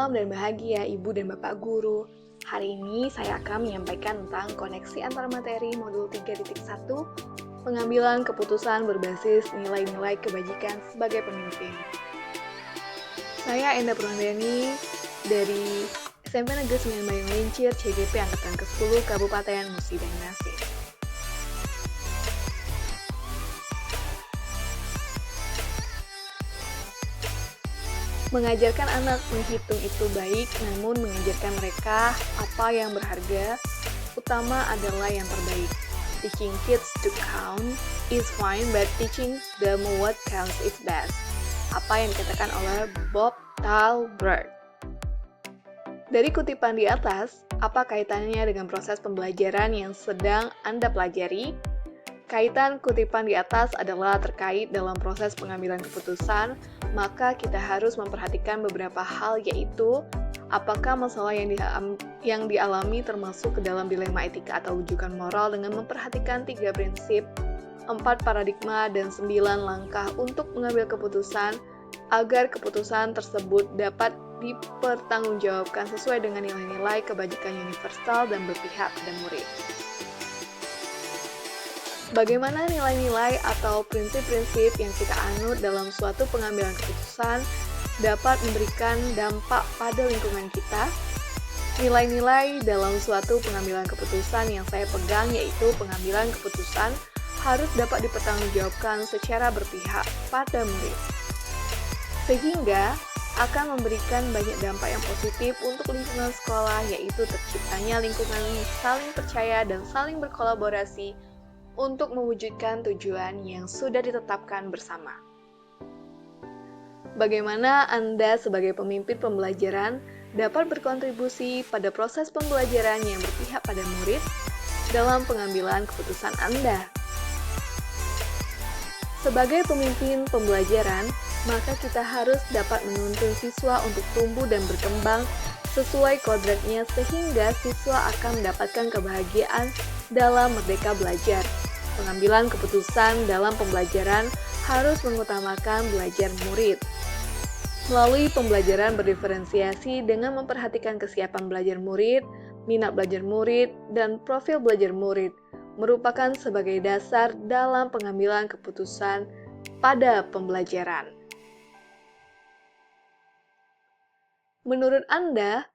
Salam dan bahagia Ibu dan Bapak Guru. Hari ini saya akan menyampaikan tentang koneksi antar materi modul 3.1, pengambilan keputusan berbasis nilai-nilai kebajikan sebagai pemimpin. Saya Enda Purwandani dari SMP Negeri 9 Bayung Lincir, CGP Angkatan ke-10 Kabupaten Musi dan Nasir. Mengajarkan anak menghitung itu baik, namun mengajarkan mereka apa yang berharga, utama adalah yang terbaik. Teaching kids to count is fine, but teaching them what counts is best. Apa yang dikatakan oleh Bob Talbert. Dari kutipan di atas, apa kaitannya dengan proses pembelajaran yang sedang Anda pelajari? Kaitan kutipan di atas adalah terkait dalam proses pengambilan keputusan, maka kita harus memperhatikan beberapa hal, yaitu apakah masalah yang dialami termasuk ke dalam dilema etika atau rujukan moral dengan memperhatikan 3 prinsip, 4 paradigma, dan 9 langkah untuk mengambil keputusan agar keputusan tersebut dapat dipertanggungjawabkan sesuai dengan nilai-nilai kebajikan universal dan berpihak pada murid. Bagaimana nilai-nilai atau prinsip-prinsip yang kita anut dalam suatu pengambilan keputusan dapat memberikan dampak pada lingkungan kita? Nilai-nilai dalam suatu pengambilan keputusan yang saya pegang yaitu pengambilan keputusan harus dapat dipertanggungjawabkan secara berpihak pada murid, sehingga akan memberikan banyak dampak yang positif untuk lingkungan sekolah, yaitu terciptanya lingkungan saling percaya dan saling berkolaborasi untuk mewujudkan tujuan yang sudah ditetapkan bersama. Bagaimana Anda sebagai pemimpin pembelajaran dapat berkontribusi pada proses pembelajaran yang berpihak pada murid dalam pengambilan keputusan Anda? Sebagai pemimpin pembelajaran, maka kita harus dapat menuntun siswa untuk tumbuh dan berkembang sesuai kodratnya sehingga siswa akan mendapatkan kebahagiaan dalam merdeka belajar. Pengambilan keputusan dalam pembelajaran harus mengutamakan belajar murid. Melalui pembelajaran berdiferensiasi dengan memperhatikan kesiapan belajar murid, minat belajar murid, dan profil belajar murid, merupakan sebagai dasar dalam pengambilan keputusan pada pembelajaran. Menurut Anda,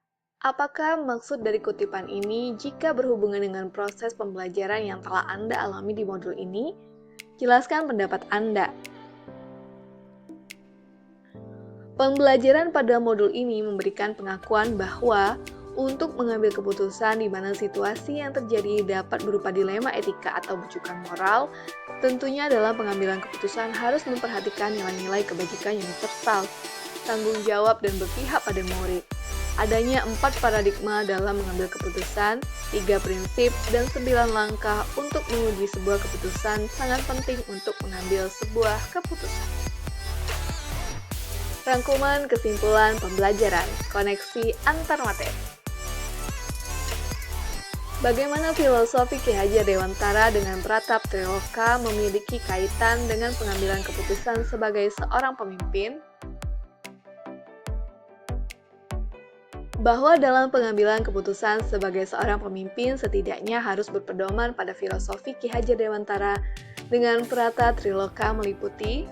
apakah maksud dari kutipan ini jika berhubungan dengan proses pembelajaran yang telah Anda alami di modul ini? Jelaskan pendapat Anda. Pembelajaran pada modul ini memberikan pengakuan bahwa untuk mengambil keputusan di mana situasi yang terjadi dapat berupa dilema etika atau rujukan moral, tentunya dalam pengambilan keputusan harus memperhatikan nilai-nilai kebajikan universal, tanggung jawab dan berpihak pada murid. Adanya 4 paradigma dalam mengambil keputusan, 3 prinsip, dan 9 langkah untuk menguji sebuah keputusan sangat penting untuk mengambil sebuah keputusan. Rangkuman kesimpulan pembelajaran, koneksi antar materi. Bagaimana filosofi Ki Hajar Dewantara dengan Pratap Triloka memiliki kaitan dengan pengambilan keputusan sebagai seorang pemimpin? Bahwa dalam pengambilan keputusan sebagai seorang pemimpin setidaknya harus berpedoman pada filosofi Ki Hajar Dewantara dengan Pratap Triloka meliputi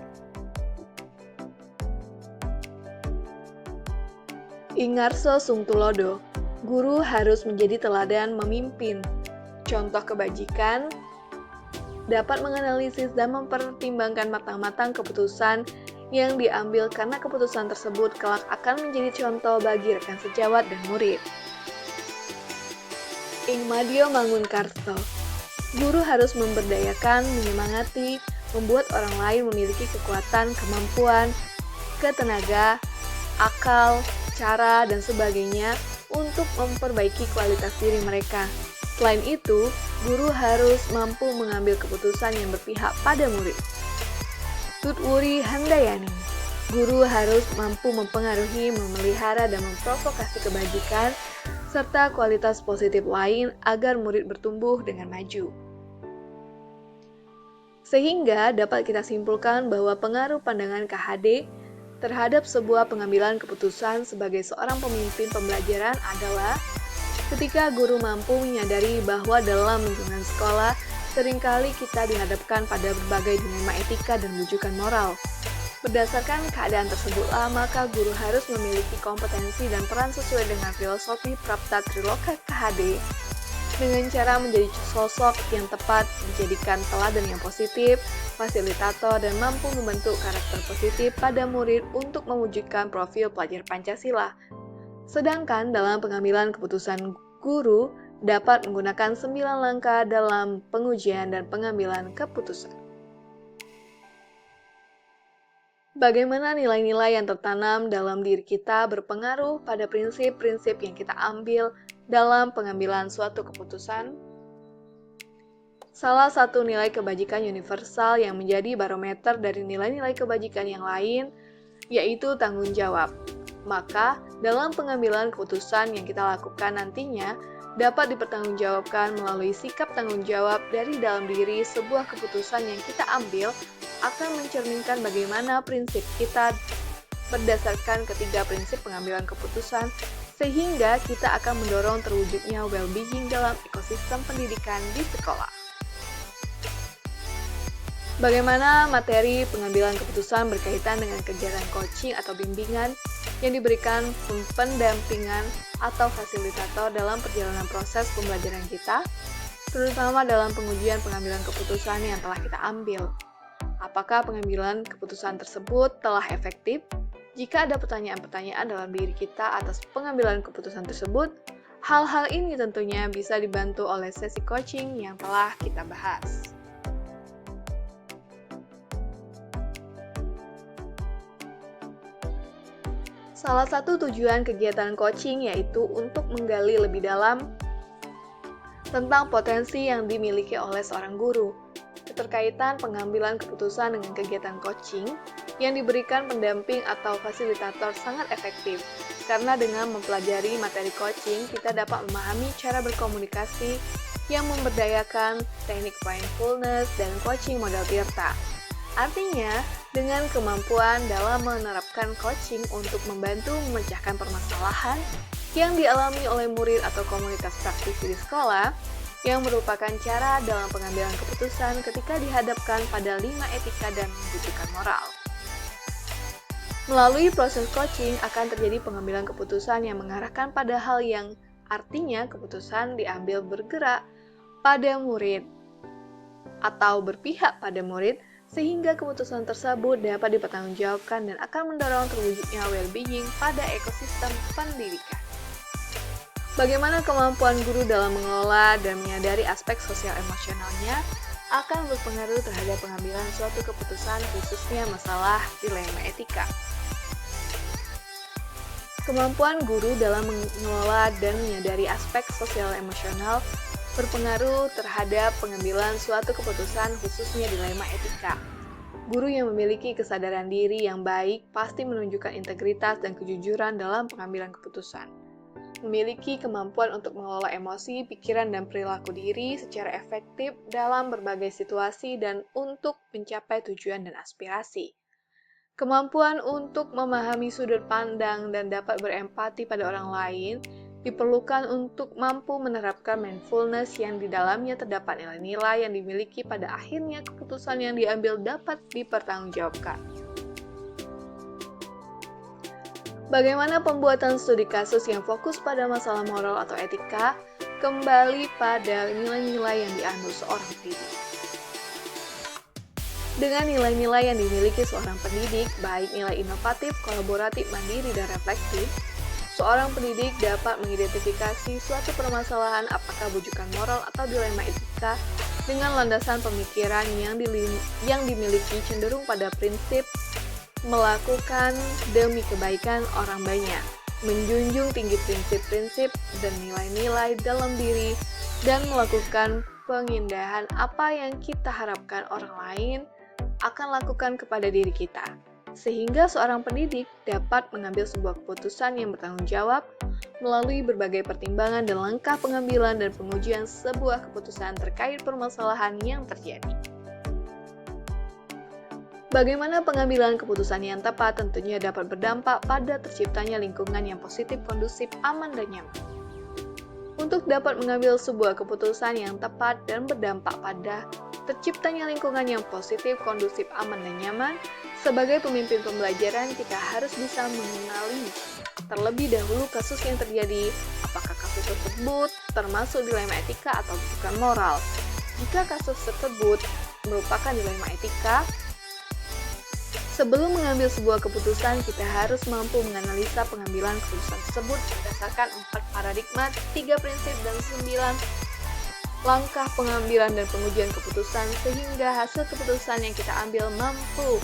Ingarso Sungtulodo, guru harus menjadi teladan memimpin. Contoh kebajikan, dapat menganalisis dan mempertimbangkan matang-matang keputusan yang diambil karena keputusan tersebut kelak akan menjadi contoh bagi rekan sejawat dan murid. Ingmadio Mangunkarso, guru harus memberdayakan, menyemangati, membuat orang lain memiliki kekuatan, kemampuan, ketenaga, akal, cara, dan sebagainya untuk memperbaiki kualitas diri mereka. Selain itu, guru harus mampu mengambil keputusan yang berpihak pada murid. Tutwuri Handayani, guru harus mampu mempengaruhi, memelihara, dan memprovokasi kebajikan, serta kualitas positif lain agar murid bertumbuh dengan maju. Sehingga dapat kita simpulkan bahwa pengaruh pandangan KHD terhadap sebuah pengambilan keputusan sebagai seorang pemimpin pembelajaran adalah ketika guru mampu menyadari bahwa dalam lingkungan sekolah, seringkali kita dihadapkan pada berbagai dilema etika dan rujukan moral. Berdasarkan keadaan tersebutlah, maka guru harus memiliki kompetensi dan peran sesuai dengan filosofi Prapta Triloka KHD dengan cara menjadi sosok yang tepat, dijadikan teladan yang positif, fasilitator, dan mampu membentuk karakter positif pada murid untuk mewujudkan profil pelajar Pancasila. Sedangkan dalam pengambilan keputusan, guru dapat menggunakan 9 langkah dalam pengujian dan pengambilan keputusan. Bagaimana nilai-nilai yang tertanam dalam diri kita berpengaruh pada prinsip-prinsip yang kita ambil dalam pengambilan suatu keputusan? Salah satu nilai kebajikan universal yang menjadi barometer dari nilai-nilai kebajikan yang lain, yaitu tanggung jawab. Maka, dalam pengambilan keputusan yang kita lakukan nantinya, dapat dipertanggungjawabkan melalui sikap tanggung jawab dari dalam diri. Sebuah keputusan yang kita ambil akan mencerminkan bagaimana prinsip kita berdasarkan ketiga prinsip pengambilan keputusan, sehingga kita akan mendorong terwujudnya well-being dalam ekosistem pendidikan di sekolah. Bagaimana materi pengambilan keputusan berkaitan dengan kegiatan coaching atau bimbingan yang diberikan pendampingan atau fasilitator dalam perjalanan proses pembelajaran kita, terutama dalam pengujian pengambilan keputusan yang telah kita ambil. Apakah pengambilan keputusan tersebut telah efektif? Jika ada pertanyaan-pertanyaan dalam diri kita atas pengambilan keputusan tersebut, hal-hal ini tentunya bisa dibantu oleh sesi coaching yang telah kita bahas. Salah satu tujuan kegiatan coaching yaitu untuk menggali lebih dalam tentang potensi yang dimiliki oleh seorang guru. Keterkaitan pengambilan keputusan dengan kegiatan coaching yang diberikan pendamping atau fasilitator sangat efektif, karena dengan mempelajari materi coaching, kita dapat memahami cara berkomunikasi yang memberdayakan teknik mindfulness dan coaching model Tirta. Artinya, dengan kemampuan dalam menerapkan coaching untuk membantu memecahkan permasalahan yang dialami oleh murid atau komunitas praktisi di sekolah, yang merupakan cara dalam pengambilan keputusan ketika dihadapkan pada 5 etika dan rujukan moral. Melalui proses coaching akan terjadi pengambilan keputusan yang mengarahkan pada hal yang artinya keputusan diambil bergerak pada murid atau berpihak pada murid, sehingga keputusan tersebut dapat dipertanggungjawabkan dan akan mendorong terwujudnya well-being pada ekosistem pendidikan. Bagaimana kemampuan guru dalam mengelola dan menyadari aspek sosial emosionalnya akan berpengaruh terhadap pengambilan suatu keputusan, khususnya masalah dilema etika. Kemampuan guru dalam mengelola dan menyadari aspek sosial emosional berpengaruh terhadap pengambilan suatu keputusan, khususnya dilema etika. Guru yang memiliki kesadaran diri yang baik pasti menunjukkan integritas dan kejujuran dalam pengambilan keputusan. Memiliki kemampuan untuk mengelola emosi, pikiran, dan perilaku diri secara efektif dalam berbagai situasi dan untuk mencapai tujuan dan aspirasi. Kemampuan untuk memahami sudut pandang dan dapat berempati pada orang lain diperlukan untuk mampu menerapkan mindfulness yang di dalamnya terdapat nilai-nilai yang dimiliki pada akhirnya keputusan yang diambil dapat dipertanggungjawabkan. Bagaimana pembuatan studi kasus yang fokus pada masalah moral atau etika kembali pada nilai-nilai yang diambil seorang pendidik. Dengan nilai-nilai yang dimiliki seorang pendidik, baik nilai inovatif, kolaboratif, mandiri, dan reflektif, seorang pendidik dapat mengidentifikasi suatu permasalahan apakah bujukan moral atau dilema etika dengan landasan pemikiran yang dimiliki cenderung pada prinsip melakukan demi kebaikan orang banyak, menjunjung tinggi prinsip-prinsip dan nilai-nilai dalam diri, dan melakukan pengindahan apa yang kita harapkan orang lain akan lakukan kepada diri kita. Sehingga seorang pendidik dapat mengambil sebuah keputusan yang bertanggung jawab melalui berbagai pertimbangan dan langkah pengambilan dan pengujian sebuah keputusan terkait permasalahan yang terjadi. Bagaimana pengambilan keputusan yang tepat tentunya dapat berdampak pada terciptanya lingkungan yang positif, kondusif, aman, dan nyaman. Untuk dapat mengambil sebuah keputusan yang tepat dan berdampak pada terciptanya lingkungan yang positif, kondusif, aman, dan nyaman, sebagai pemimpin pembelajaran kita harus bisa mengenali terlebih dahulu kasus yang terjadi, apakah kasus tersebut termasuk dilema etika atau bukan moral. Jika kasus tersebut merupakan dilema etika, sebelum mengambil sebuah keputusan, kita harus mampu menganalisa pengambilan keputusan tersebut berdasarkan 4 paradigma, 3 prinsip, dan 9 langkah pengambilan dan pengujian keputusan, sehingga hasil keputusan yang kita ambil mampu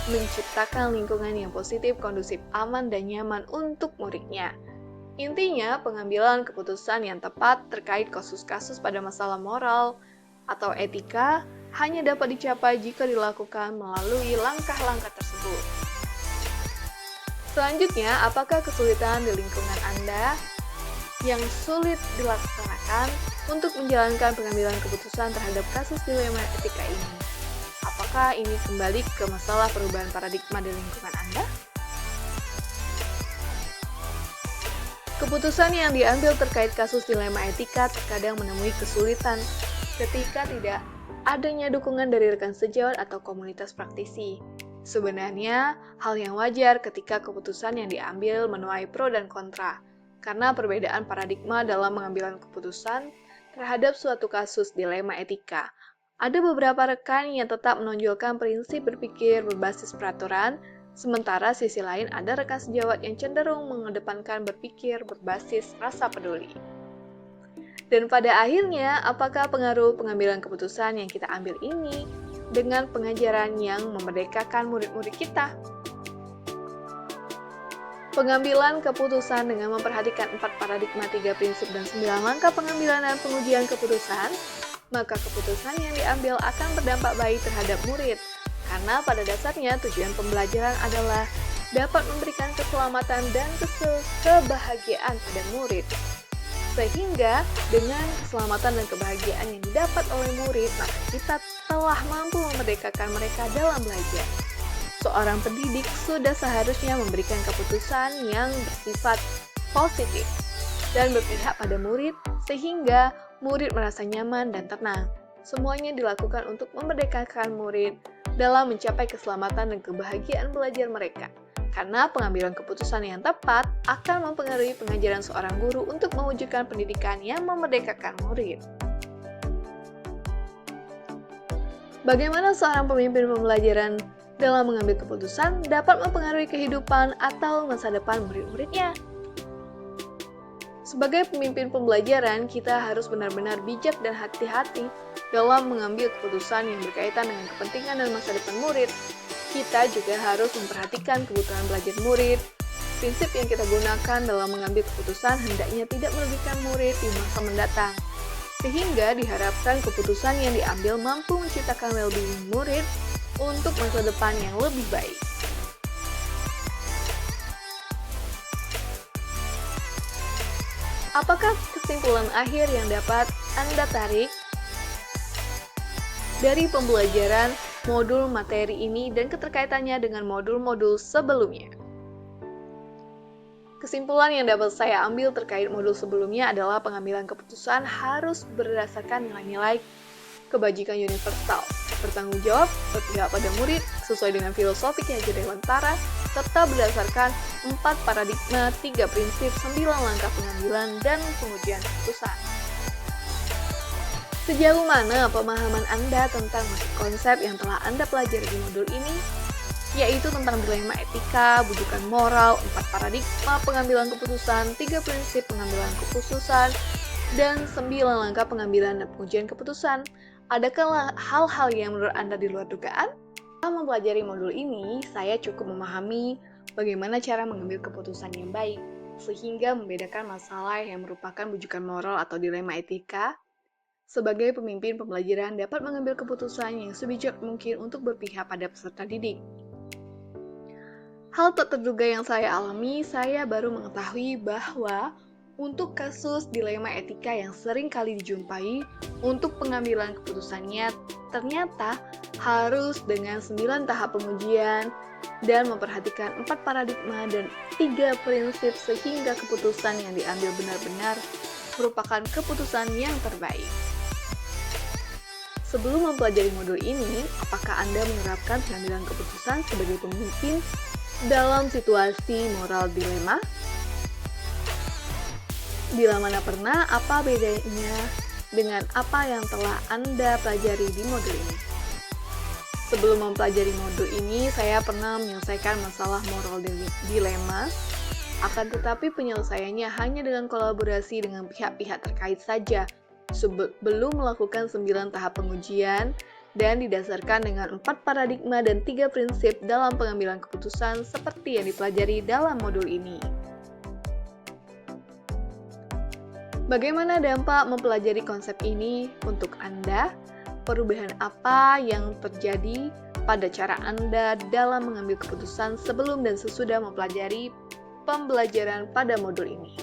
menciptakan lingkungan yang positif, kondusif, aman, dan nyaman untuk muridnya. Intinya, pengambilan keputusan yang tepat terkait kasus-kasus pada masalah moral atau etika hanya dapat dicapai jika dilakukan melalui langkah-langkah tersebut. Selanjutnya, apakah kesulitan di lingkungan Anda yang sulit dilaksanakan untuk menjalankan pengambilan keputusan terhadap kasus dilema etika ini? Apakah ini kembali ke masalah perubahan paradigma di lingkungan Anda? Keputusan yang diambil terkait kasus dilema etika terkadang menemui kesulitan ketika tidak adanya dukungan dari rekan sejawat atau komunitas praktisi. Sebenarnya, hal yang wajar ketika keputusan yang diambil menuai pro dan kontra, karena perbedaan paradigma dalam mengambil keputusan terhadap suatu kasus dilema etika. Ada beberapa rekan yang tetap menonjolkan prinsip berpikir berbasis peraturan, sementara sisi lain ada rekan sejawat yang cenderung mengedepankan berpikir berbasis rasa peduli. Dan pada akhirnya, apakah pengaruh pengambilan keputusan yang kita ambil ini dengan pengajaran yang memerdekakan murid-murid kita? Pengambilan keputusan dengan memperhatikan 4 paradigma, 3 prinsip, dan 9 langkah pengambilan dan pengujian keputusan, maka keputusan yang diambil akan berdampak baik terhadap murid, karena pada dasarnya tujuan pembelajaran adalah dapat memberikan keselamatan dan kebahagiaan pada murid. Sehingga dengan keselamatan dan kebahagiaan yang didapat oleh murid, maka kita telah mampu memerdekakan mereka dalam belajar. Seorang pendidik sudah seharusnya memberikan keputusan yang bersifat positif dan berpihak pada murid, sehingga murid merasa nyaman dan tenang. Semuanya dilakukan untuk memerdekakan murid dalam mencapai keselamatan dan kebahagiaan belajar mereka. Karena pengambilan keputusan yang tepat akan mempengaruhi pengajaran seorang guru untuk mewujudkan pendidikan yang memerdekakan murid. Bagaimana seorang pemimpin pembelajaran dalam mengambil keputusan dapat mempengaruhi kehidupan atau masa depan murid-muridnya? Sebagai pemimpin pembelajaran, kita harus benar-benar bijak dan hati-hati dalam mengambil keputusan yang berkaitan dengan kepentingan dan masa depan murid. Kita juga harus memperhatikan kebutuhan belajar murid. Prinsip yang kita gunakan dalam mengambil keputusan hendaknya tidak merugikan murid di masa mendatang, sehingga diharapkan keputusan yang diambil mampu menciptakan well-being murid untuk masa depan yang lebih baik. Apakah kesimpulan akhir yang dapat Anda tarik dari pembelajaran modul materi ini dan keterkaitannya dengan modul-modul sebelumnya? Kesimpulan yang dapat saya ambil terkait modul sebelumnya adalah pengambilan keputusan harus berdasarkan nilai-nilai kebajikan universal, bertanggung jawab, berpihak pada murid, sesuai dengan filosofi Ki Hajar Dewantara, serta berdasarkan 4 paradigma, 3 prinsip, 9 langkah pengambilan dan pengujian keputusan. Sejauh mana pemahaman Anda tentang konsep yang telah Anda pelajari di modul ini, yaitu tentang dilema etika, bujukan moral, 4 paradigma pengambilan keputusan, 3 prinsip pengambilan keputusan, dan 9 langkah pengambilan dan pengujian keputusan? Adakah hal-hal yang menurut Anda di luar dugaan? Setelah mempelajari modul ini, saya cukup memahami bagaimana cara mengambil keputusan yang baik, sehingga membedakan masalah yang merupakan bujukan moral atau dilema etika. Sebagai pemimpin pembelajaran dapat mengambil keputusan yang sebijak mungkin untuk berpihak pada peserta didik. Hal tak terduga yang saya alami, saya baru mengetahui bahwa untuk kasus dilema etika yang sering kali dijumpai, untuk pengambilan keputusannya Ternyata harus dengan 9 tahap pengujian dan memperhatikan 4 paradigma dan 3 prinsip sehingga keputusan yang diambil benar-benar merupakan keputusan yang terbaik. Sebelum mempelajari modul ini, apakah Anda menerapkan pengambilan keputusan sebagai pemimpin dalam situasi moral dilema? Bila mana pernah, apa bedanya dengan apa yang telah Anda pelajari di modul ini? Sebelum mempelajari modul ini, saya pernah menyelesaikan masalah moral dilema, akan tetapi penyelesaiannya hanya dengan kolaborasi dengan pihak-pihak terkait saja, sebelum melakukan 9 tahap pengujian dan didasarkan dengan 4 paradigma dan 3 prinsip dalam pengambilan keputusan seperti yang dipelajari dalam modul ini. Bagaimana dampak mempelajari konsep ini untuk Anda? Perubahan apa yang terjadi pada cara Anda dalam mengambil keputusan sebelum dan sesudah mempelajari pembelajaran pada modul ini?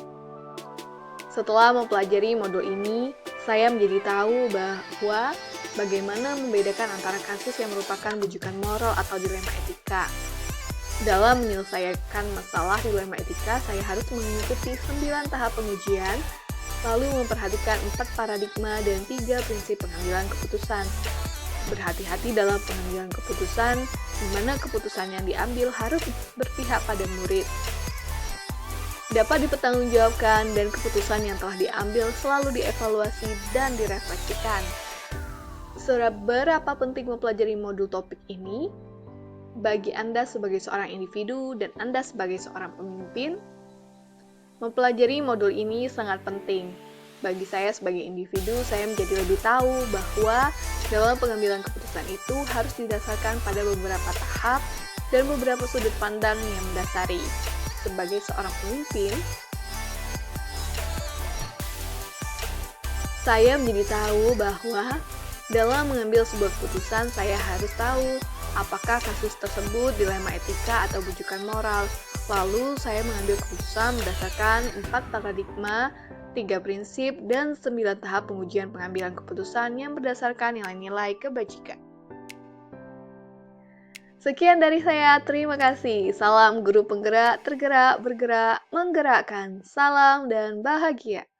Setelah mempelajari modul ini, saya menjadi tahu bahwa bagaimana membedakan antara kasus yang merupakan bujukan moral atau dilema etika. Dalam menyelesaikan masalah dilema etika, saya harus mengikuti 9 tahap pengujian, lalu memperhatikan 4 paradigma dan 3 prinsip pengambilan keputusan. Berhati-hati dalam pengambilan keputusan, di mana keputusan yang diambil harus berpihak pada murid, dapat dipertanggungjawabkan, dan keputusan yang telah diambil selalu dievaluasi dan direfleksikan. Seberapa penting mempelajari modul topik ini bagi Anda sebagai seorang individu dan Anda sebagai seorang pemimpin? Mempelajari modul ini sangat penting. Bagi saya sebagai individu, saya menjadi lebih tahu bahwa dalam pengambilan keputusan itu harus didasarkan pada beberapa tahap dan beberapa sudut pandang yang mendasari. Sebagai seorang pemimpin, saya menjadi tahu bahwa dalam mengambil sebuah keputusan, saya harus tahu apakah kasus tersebut dilema etika atau bujukan moral. Lalu, saya mengambil keputusan berdasarkan 4 paradigma, 3 prinsip, dan 9 tahap pengujian pengambilan keputusan yang berdasarkan nilai-nilai kebajikan. Sekian dari saya, terima kasih. Salam guru penggerak, tergerak, bergerak, menggerakkan. Salam dan bahagia.